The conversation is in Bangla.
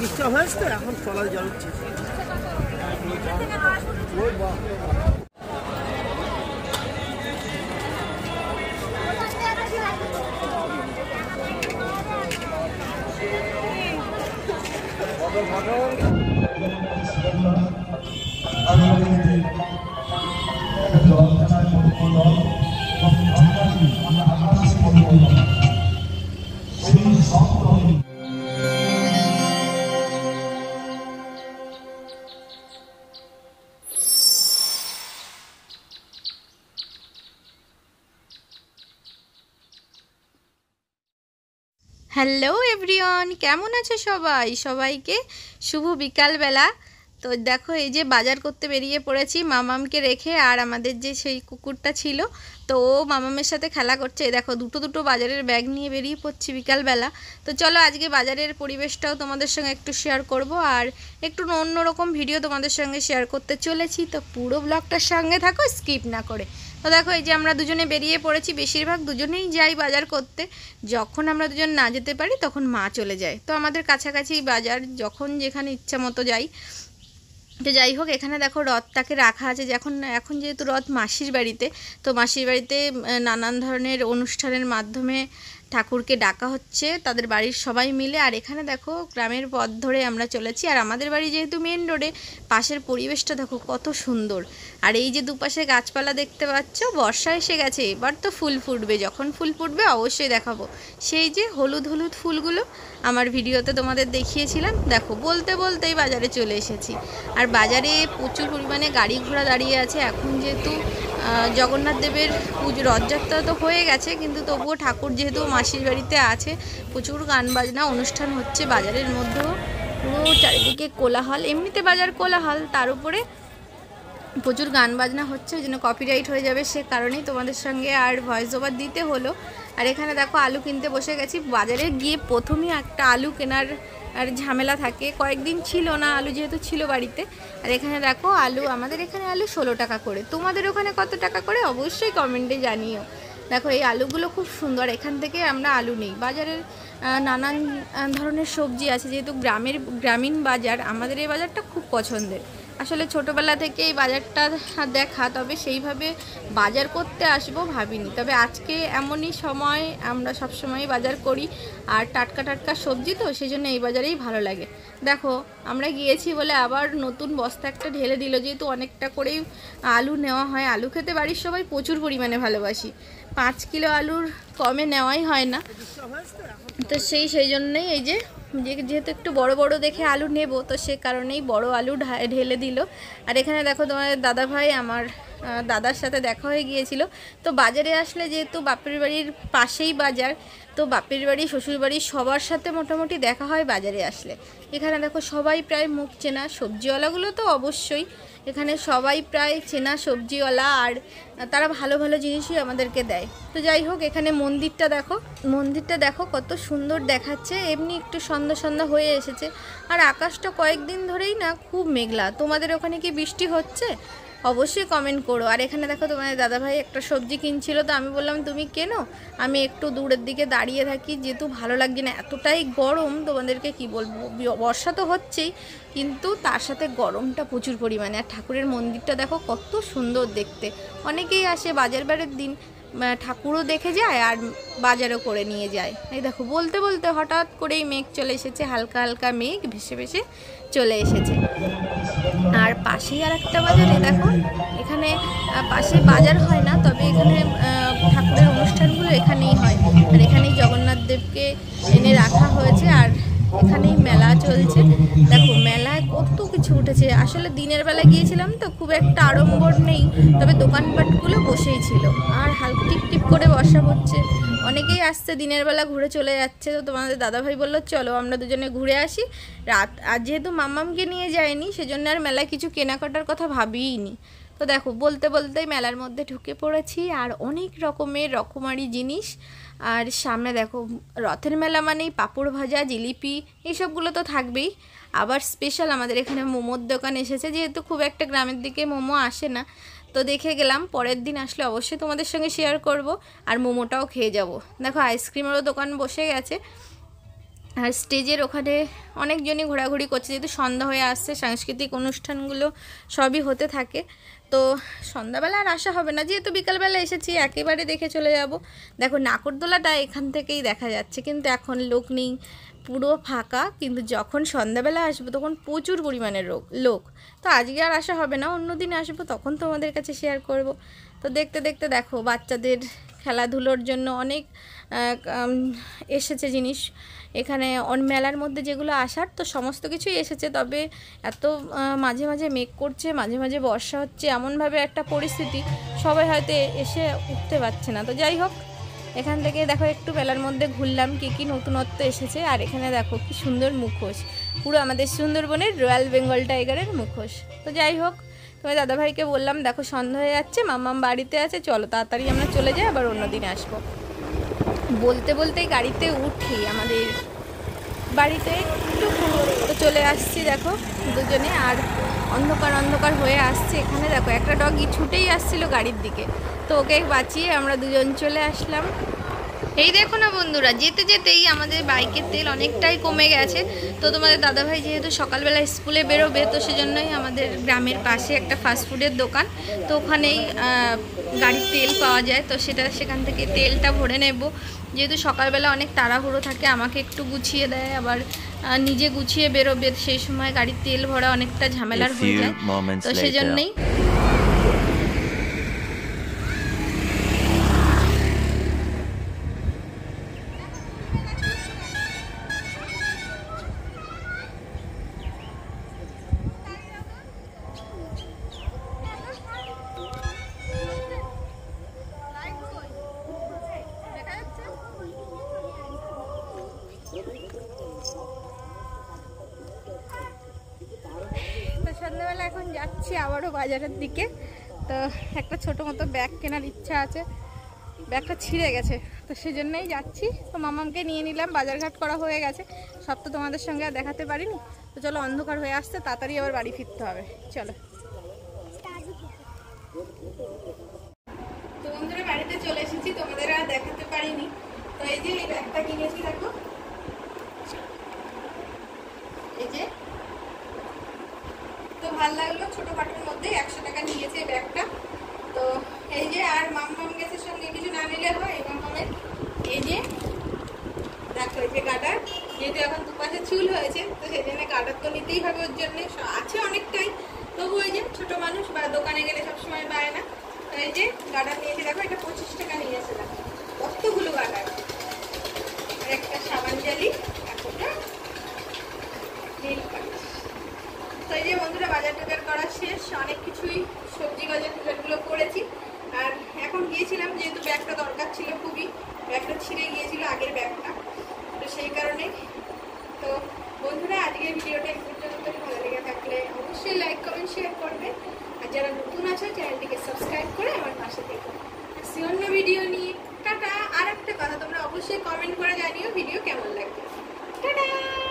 ডিস্টার্ব হয়েছে তো এখন তলায় জল উঠছে। হ্যালো এভরিওয়ান, কেমন আছে সবাই? সবাইকে শুভ বিকালবেলা। তো দেখো এই যে বাজার করতে বেরিয়ে পড়েছি মামামকে রেখে, আর আমাদের যে সেই কুকুরটা ছিল তো ও মামামের সাথে খেলা করছে। এই দেখো দুটো দুটো বাজারের ব্যাগ নিয়ে বেরিয়ে পড়ছি বিকালবেলা। তো চলো আজকে বাজারের পরিবেশটাও তোমাদের সঙ্গে একটু শেয়ার করব, আর একটু অন্যরকম ভিডিও তোমাদের সঙ্গে শেয়ার করতে চলেছি। তো পুরো ব্লগটার সঙ্গে থাকো, স্কিপ না করে। তো দেখো এই যে আমরা দুজনে বেরিয়ে পড়েছি, বেশিরভাগ দুজনেই যাই বাজার করতে। যখন আমরা দুজন না যেতে পারি তখন মা চলে যায়। তো আমাদের কাছাকাছি বাজার, যখন যেখানে ইচ্ছা মতো যাই। তো যাই হোক, এখানে দেখো রথটাকে রাখা আছে। এখন যেহেতু রথ মাসির বাড়িতে, তো মাসির বাড়িতে নানান ধরনের অনুষ্ঠানের মাধ্যমে ঠাকুরকে ডাকা হচ্ছে তাদের বাড়ির সবাই মিলে। আর এখানে দেখো গ্রামের পথ ধরে আমরা চলেছি, আর আমাদের বাড়ি যেহেতু মেন রোডে, পাশের পরিবেশটা দেখো কত সুন্দর। আর এই যে দুপাশে গাছপালা দেখতে পাচ্ছ, বর্ষা এসে গেছে, এবার তো ফুল ফুটবে। যখন ফুল ফুটবে অবশ্যই দেখাবো। সেই যে হলুদ হলুদ ফুলগুলো আমার ভিডিওতে তোমাদের দেখিয়েছিলাম। দেখো বলতে বলতেই বাজারে চলে এসেছি। আর বাজারে প্রচুর পরিমাণে গাড়ি ঘোড়া দাঁড়িয়ে আছে। এখন যেহেতু জগন্নাথ দেবের পুজো, রথযাত্রা তো হয়ে গেছে, কিন্তু তবুও ঠাকুর যেহেতু মাসির বাড়িতে আছে, প্রচুর গান বাজনা অনুষ্ঠান হচ্ছে বাজারের মধ্যেও। পুরো চারিদিকে কোলাহল, এমনিতে বাজার কোলাহল, তার উপরে প্রচুর গান বাজনা হচ্ছে, ওই জন্য কপিরাইট হয়ে যাবে, সে কারণেই তোমাদের সঙ্গে আর ভয়েস ওভার দিতে হলো। আর এখানে দেখো আলু কিনতে বসে গেছি। বাজারে গিয়ে প্রথমেই একটা আলু কেনার আর ঝামেলা থাকে, কয়েকদিন ছিল না আলু, যেহেতু ছিল বাড়িতে। আর এখানে দেখো আলু, আমাদের এখানে আলু 16 টাকা করে, তোমাদের ওখানে কত টাকা করে অবশ্যই কমেন্টে জানিও। দেখো এই আলুগুলো খুব সুন্দর, এখান থেকে আমরা আলু নিই। বাজারের নানান ধরনের সবজি আছে, যেহেতু গ্রামীণ বাজার, আমাদের এই বাজারটা খুব পছন্দের। আসলে ছোটোবেলা থেকে এই বাজারটা দেখা, তবে সেইভাবে বাজার করতে আসবো ভাবিনি। তবে আজকে এমনই সময়, আমরা সবসময় বাজার করি, আর টাটকা টাটকা সবজি তো সেই জন্য এই বাজারেই ভালো লাগে। দেখো আমরা গিয়েছি বলে আবার নতুন বস্তা একটা ঢেলে দিল, যেহেতু অনেকটা করেই আলু নেওয়া হয়। আলু খেতে বাড়ির সবাই প্রচুর পরিমাণে ভালোবাসি, 5 কিলো আলুর কমে নেওয়াই হয় না। তো সেই জন্যই এই যে যেহেতু একটু বড় বড় দেখে আলু নেব, তো সে কারণেই বড় আলু ঢেলে দিল। আর এখানে দেখো তোমার দাদা ভাই, আমার দাদার সাথে দেখা হয়ে গিয়েছিল। তো বাজারে আসলে যেহেতু বাপের বাড়ির পাশেই বাজার, তো বাপের বাড়ি শ্বশুর বাড়ি সবার সাথে মোটামুটি দেখা হয় বাজারে আসলে। এখানে দেখো সবাই প্রায় মুখ চেনা, সবজিওয়ালাগুলো তো অবশ্যই, এখানে সবাই প্রায় চেনা সবজিওয়ালা, আর তারা ভালো ভালো জিনিসই আমাদেরকে দেয়। তো যাই হোক, এখানে মন্দিরটা দেখো কত সুন্দর দেখাচ্ছে। এমনি একটু সন্ধ্যা সন্ধ্যা হয়ে এসেছে, আর আকাশটা কয়েকদিন ধরেই না খুব মেঘলা। তোমাদের ওখানে কি বৃষ্টি হচ্ছে? অবশ্যই কমেন্ট করো। আর এখানে দেখো তোমাদের দাদাভাই একটা সবজি কিনছিল, তো আমি বললাম তুমি কেনো, আমি একটু দূরের দিকে দাঁড়িয়ে থাকি, যেহেতু ভালো লাগছে না, এতটাই গরম। তোমাদেরকে কি বলবো, বর্ষা তো হচ্ছেই, কিন্তু তার সাথে গরমটা প্রচুর পরিমাণে। আর ঠাকুরের মন্দিরটা দেখো কত সুন্দর দেখতে। অনেকেই আসে বাজারের দিন, ঠাকুরও দেখে যায় আর বাজারও করে নিয়ে যায়। এই দেখো বলতে বলতে হঠাৎ করেই মেঘ চলে এসেছে, হালকা হালকা মেঘ ভেসে ভেসে চলে এসেছে। আর পাশেই আর একটা বাজারে দেখো, এখানে পাশে বাজার হয় না, তবে এখানে ঠাকুরের অনুষ্ঠানগুলো এখানেই হয়। আর এখানেই জগন্নাথ দেবকে এনে রাখা হয়েছে, আর এখানেই মেলা চলছে। দেখো মেলায় কত কিছু উঠেছে। আসলে দিনের বেলা গিয়েছিলাম তো খুব একটা আড়ম্বর নেই, তবে দোকানপাটগুলো বসেই ছিল। আর হালকা টিপ টিপ করে বর্ষা পড়ছে, অনেকেই আসছে দিনের বেলা ঘুরে চলে যাচ্ছে। তো তোমাদের দাদাভাই বললো চলো আমরা দুজনে ঘুরে আসি রাত। আর যেহেতু মাম্মামকে নিয়ে যায়নি, সেজন্য আর মেলায় কিছু কেনাকাটার কথা ভাবিই নি। তো দেখো বলতে বলতেই মেলার মধ্যে ঢুকে পড়েছি, আর অনেক রকমের রকমারি জিনিস। আর সামনে দেখো রথের মেলা মানেই পাঁপড় ভাজা, জিলিপি, এইসবগুলো তো থাকবেই। আবার স্পেশাল আমাদের এখানে মোমোর দোকান এসেছে, যেহেতু খুব একটা গ্রামের দিকে মোমো আসে না, তো দেখে গেলাম। পরের দিন আসলে অবশ্যই তোমাদের সঙ্গে শেয়ার করব, আর মোমোটাও খেয়ে যাব। দেখো আইসক্রিমেরও দোকান বসে গেছে। আর স্টেজের ওখানে অনেকজনই ঘোরাঘুরি করছে, যেহেতু সন্ধ্যা হয়ে আসছে, সাংস্কৃতিক অনুষ্ঠানগুলো সবই হতে থাকে। তো সন্ধ্যাবেলা আর আসা হবে না, যেহেতু বিকালবেলা এসেছি একেবারে দেখে চলে যাব। দেখো নাগরদোলাটা এখান থেকেই দেখা যাচ্ছে, কিন্তু এখন লোক নেই, পুরো ফাঁকা। কিন্তু যখন সন্ধ্যাবেলা আসবো তখন প্রচুর পরিমাণে লোক। তো আজকে আর আসা হবে না, অন্য দিন আসবো, তখন তোমাদের কাছে শেয়ার করব। তো দেখতে দেখতে দেখো বাচ্চাদের খেলাধুলোর জন্য অনেক এসেছে জিনিস এখানে। মেলার মধ্যে যেগুলো আসার তো সমস্ত কিছুই এসেছে, তবে এত মাঝে মাঝে মেঘ করছে, মাঝে মাঝে বর্ষা হচ্ছে, এমনভাবে একটা পরিস্থিতি সবাই হয়তো এসে উঠতে পারছে না। তো যাই হোক, এখান থেকে দেখো একটু মেলার মধ্যে ঘুরলাম, কী নতুনত্ব এসেছে। আর এখানে দেখো কি সুন্দর মুখোশ, পুরো আমাদের সুন্দরবনের রয়্যাল বেঙ্গল টাইগারের মুখোশ। তো যাই হোক, তোমার দাদাভাইকে বললাম দেখো সন্ধ্যা হয়ে যাচ্ছে, মাম্মাম বাড়িতে আছে, চলো তাড়াতাড়ি আমরা চলে যাই, আবার অন্য দিনে আসবো। বলতে বলতেই গাড়িতে উঠি, আমাদের বাড়িতে একটু তো চলে আসছি দেখো দুজনে। আর অন্ধকার হয়ে আসছে, এখানে দেখো একটা ডগি ছুটেই আসছিল গাড়ির দিকে, তো ওকে বাঁচিয়ে আমরা দুজন চলে আসলাম। এই দেখো না বন্ধুরা, যেতে যেতেই আমাদের বাইকের তেল অনেকটাই কমে গেছে। তো তোমাদের দাদাভাই যেহেতু সকালবেলা স্কুলে বেরোবে, তো সেজন্যই আমাদের গ্রামের পাশে একটা ফাস্টফুডের দোকান, তো ওখানেই গাড়ির তেল পাওয়া যায়, তো সেখান থেকে তেলটা ভরে নেব। যেহেতু সকালবেলা অনেক তাড়াহুড়ো থাকে, আমাকে একটু গুছিয়ে দেয়, আবার নিজে গুছিয়ে বেরোবে, সেই সময় গাড়ির তেল ভরা অনেকটা ঝামেলার হয়ে যায়, তো সেজন্যই। সন্ধ্যাবেলা এখন যাচ্ছি আবারও বাজারের দিকে। তো একটা ছোটো মতো ব্যাগ কেনার ইচ্ছা আছে, ব্যাগটা ছিঁড়ে গেছে, তো সেজন্যই যাচ্ছি। তো মামামকে নিয়ে নিলাম, বাজারঘাট করা হয়ে গেছে, সব তো তোমাদের সঙ্গে আর দেখাতে পারিনি। তো চলো, অন্ধকার হয়ে আসছে, তাড়াতাড়ি আবার বাড়ি ফিরতে হবে, চলো। তো বন্ধুরা বাড়িতে চলে এসেছি, তোমাদের আর দেখাতে পারিনি। তো এই যে এই ব্যাগটা কিনেছি দেখো, এই যে, তো ভালো লাগলো, ছোটখাটোর মধ্যে 100 টাকা নিয়েছে এই ব্যাগটা। তো এই যে, আর মাম্মাম গেছে সঙ্গে কিছু না নিলে হয়। মাম্মামের এই যে দেখো, এই যে গার্ডার, যেহেতু এখন দুপাশে চুল হয়েছে, তো সেই জন্য গার্ডার তো নিতেই হবে, ওর জন্য আছে অনেকটাই, তবু ওই যে ছোট মানুষ বা দোকানে গেলে সবসময় পায় না। তো এই যে গার্ডার নিয়েছে দেখো, এটা 25 টাকা নিয়েছে দেখো, কতগুলো গার্ডার। একটা সাবান জালি, একটা নীল পালিশ। তো এই যে বন্ধুরা বাজার টাজার করা শেষ, অনেক কিছুই সবজি বাজারগুলো করেছি। আর এখন গিয়েছিলাম, যেহেতু ব্যাগটা দরকার ছিল খুবই, ব্যাগটা ছিঁড়ে গিয়েছিল আগের ব্যাগটা, তো সেই কারণে। তো বন্ধুরা আজকের ভিডিওটা এই পর্যন্ত, ভালো লেগে থাকলে অবশ্যই লাইক কমেন্ট শেয়ার করবে, আর যারা নতুন আছে চ্যানেলটিকে সাবস্ক্রাইব করে আমার পাশে থেকো। অন্য ভিডিও নিয়ে টাটা। আর একটা কথা, তোমরা অবশ্যই কমেন্ট করে জানিও ভিডিও কেমন লাগবে। টাটা।